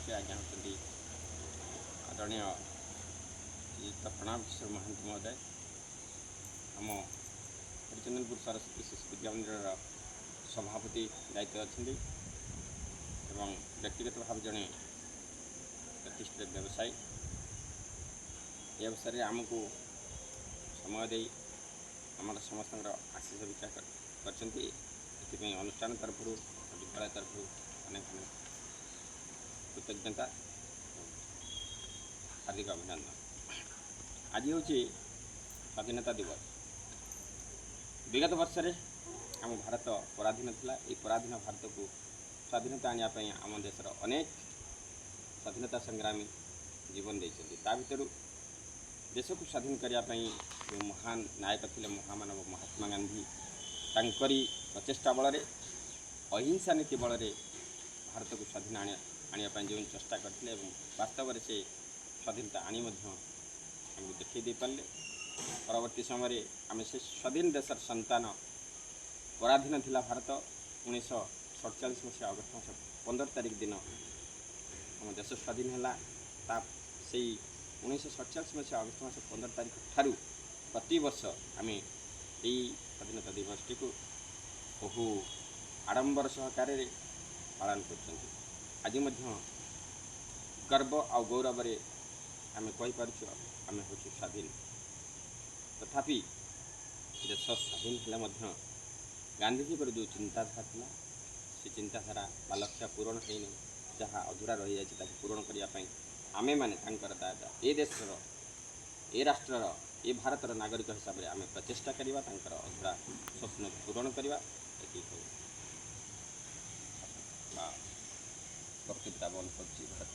अध्यक्ष आज्ञा होती आदरणीय श्रीयुक्त प्रणव किशोर महांती महोदय आम हरिचंदनपुर सरस्वती शिशु विद्या मंदिर सभापति दायित्व अच्छा एवं व्यक्तिगत भाव जड़े प्रतिष्ठित व्यवसायी ये अवसर में आमको समय दे आम समस्त आशीष भिक्षा कर अनुष्ठान तरफ विद्यालय तरफ अनेक अनेक कृतज्ञता हार्दिक अभिनंदन। आज हूँ स्वाधीनता दिवस। विगत वर्ष में आम भारत पराधीन था। ये पराधीन भारत को स्वाधीनता आने आम देशर अनेक स्वाधीनता संग्रामी जीवन देते। ता भर देश को स्वाधीन करने जो महान नायक थे महामानव महात्मा गांधी तांकरी प्रचेषा बल अहिंसा नीति बल भारत को स्वाधीन आने जो चेष्टा करते वास्तव में से स्वाधीनता आनी आमको देखी दे पारे। परवर्ती समय आम से स्वाधीन देशर संतान पराधीन थिला भारत 1947 मसीहा अगस्ट मास 15 तारिख दिन आम देश स्वाधीन है। से 1947 मसीहा अगस्ट मास 15 तारिख ठारू प्रति वर्ष आम यही स्वाधीनता दिवस टी को बहु आडंबर सहकार पालन कर। आज गर्व आ गौरव आम कहीपर आम हूँ स्वाधीन। तथापि देश स्वाधीन है गांधीजी पर जो चिंताधारा था से चिंताधारा बा लक्ष्य पूरण है जहाँ अधूरा रही जाए पूरण करने आमे माने दादा ए देशर ए राष्ट्रर ए भारतर नागरिक हिसाब से आम प्रचेषा करवा अधूरा स्वप्न पूरण करवा वक्तव्यता बंद कर।